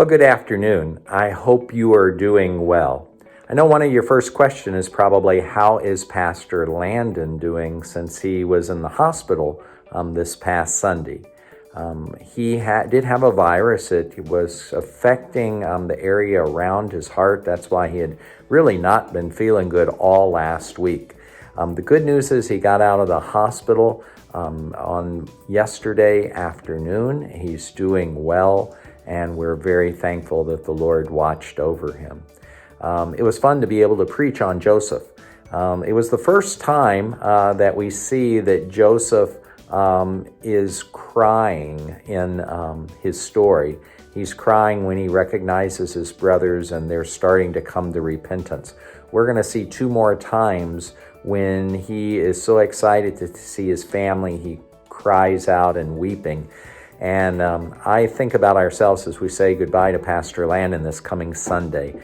Well, good afternoon. I hope you are doing well. I know one of your first questions is probably, how is Pastor Landon doing since he was in the hospital this past Sunday? He did have a virus. It was affecting the area around his heart. That's why he had really not been feeling good all last week. The good news is he got out of the hospital on yesterday afternoon. He's doing well, and we're very thankful that the Lord watched over him. It was fun to be able to preach on Joseph. It was the first time that we see that Joseph is crying in his story. He's crying when he recognizes his brothers and they're starting to come to repentance. We're going to see two more times when he is so excited to see his family, he cries out and weeping. And I think about ourselves as we say goodbye to Pastor Landon this coming Sunday.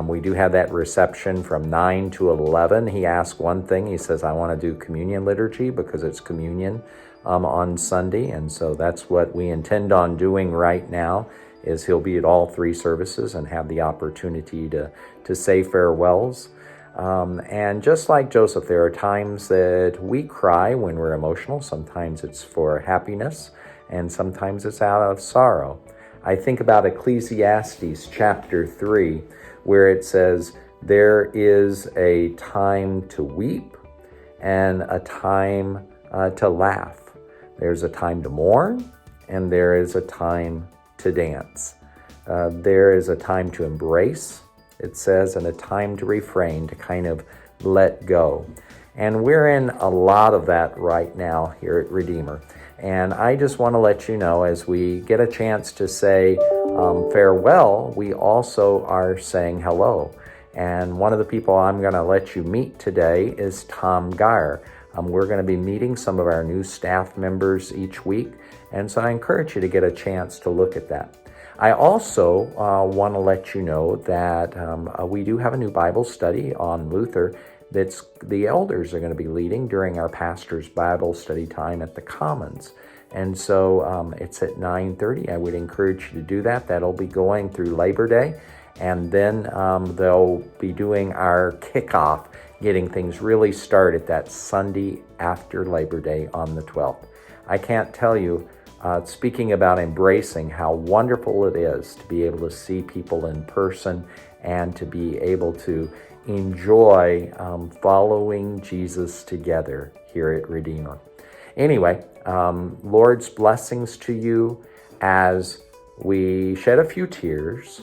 We do have that reception from 9 to 11. He asked one thing. He says, I want to do communion liturgy because it's communion on Sunday. And so that's what we intend on doing right now, is he'll be at all three services and have the opportunity to say farewells. And just like Joseph, there are times that we cry when we're emotional. Sometimes it's for happiness, and sometimes it's out of sorrow. I think about Ecclesiastes chapter 3, where it says, there is a time to weep and a time to laugh. There's a time to mourn, and there is a time to dance. There is a time to embrace, it says, and a time to refrain, to kind of let go. And we're in a lot of that right now here at Redeemer. And I just want to let you know, as we get a chance to say farewell, we also are saying hello. And one of the people I'm going to let you meet today is Tom Geyer. We're going to be meeting some of our new staff members each week. And so I encourage you to get a chance to look at that. I also want to let you know that we do have a new Bible study on Luther that's the elders are going to be leading during our pastor's Bible study time at the Commons. And so it's at 9:30. I would encourage you to do that. That'll be going through Labor Day. And then they'll be doing our kickoff, getting things really started that Sunday after Labor Day on the 12th. I can't tell you, speaking about embracing, how wonderful it is to be able to see people in person and to be able to enjoy following Jesus together here at Redeemer. Anyway, Lord's blessings to you as we shed a few tears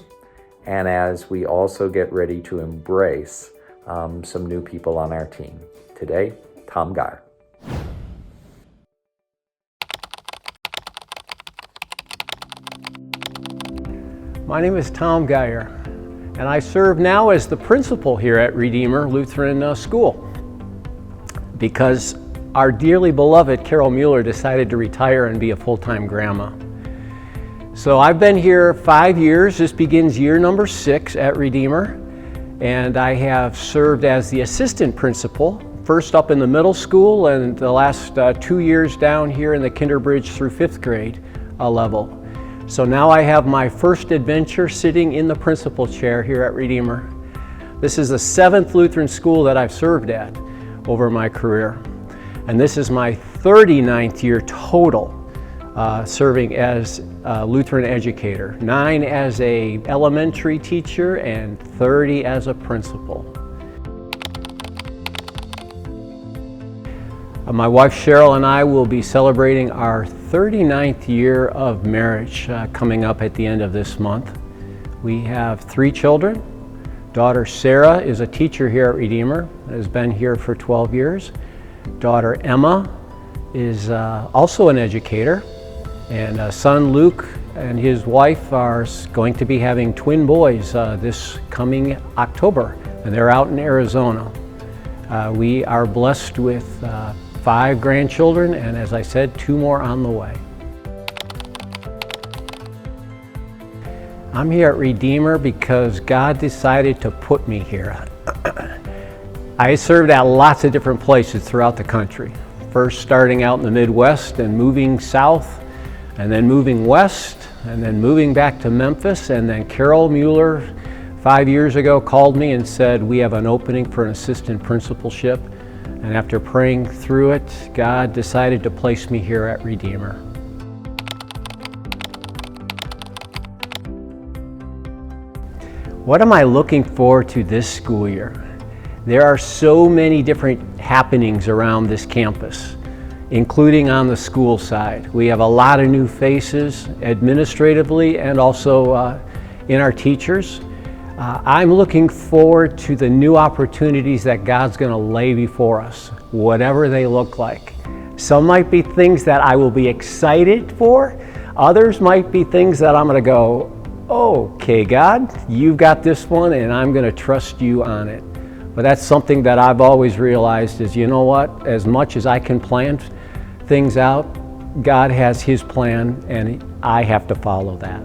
and as we also get ready to embrace some new people on our team. Today, Tom Geyer. My name is Tom Geyer, and I serve now as the principal here at Redeemer Lutheran School, because our dearly beloved Carol Mueller decided to retire and be a full-time grandma. So I've been here 5 years. This begins year number 6 at Redeemer, and I have served as the assistant principal, first up in the middle school and the last 2 years down here in the Kinderbridge through 5th grade level. So now I have my first adventure sitting in the principal chair here at Redeemer. This is the 7th Lutheran school that I've served at over my career. And this is my 39th year total serving as a Lutheran educator, 9 as an elementary teacher and 30 as a principal. My wife Cheryl and I will be celebrating our 39th year of marriage coming up at the end of this month. We have 3 children. Daughter Sarah is a teacher here at Redeemer, has been here for 12 years. Daughter Emma is also an educator, and son Luke and his wife are going to be having twin boys this coming October, and they're out in Arizona. We are blessed with 5 grandchildren, and as I said, 2 more on the way. I'm here at Redeemer because God decided to put me here. I served at lots of different places throughout the country. First starting out in the Midwest and moving south and then moving west, and then moving back to Memphis, and then Carol Mueller 5 years ago called me and said, we have an opening for an assistant principalship. And after praying through it, God decided to place me here at Redeemer. What am I looking forward to this school year? There are so many different happenings around this campus, including on the school side. We have a lot of new faces administratively and also in our teachers. I'm looking forward to the new opportunities that God's going to lay before us, whatever they look like. Some might be things that I will be excited for. Others might be things that I'm going to go, okay, God, you've got this one and I'm going to trust you on it. But that's something that I've always realized is, you know what, as much as I can plan things out, God has His plan and I have to follow that.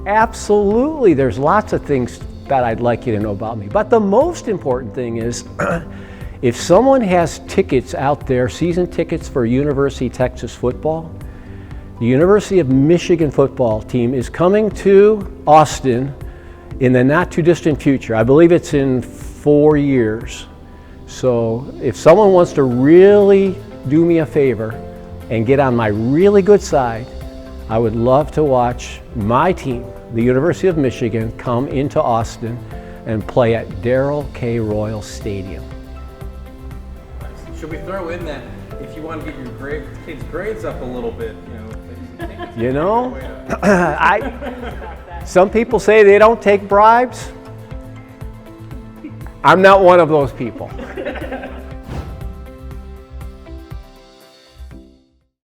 Absolutely, there's lots of things that I'd like you to know about me. But the most important thing is, if someone has tickets out there, season tickets for University of Texas football, the University of Michigan football team is coming to Austin in the not too distant future. I believe it's in 4 years. So if someone wants to really do me a favor and get on my really good side, I would love to watch my team, the University of Michigan, come into Austin and play at Darrell K. Royal Stadium. Should we throw in that if you want to get your kids' grades up a little bit, You know, some people say they don't take bribes. I'm not one of those people.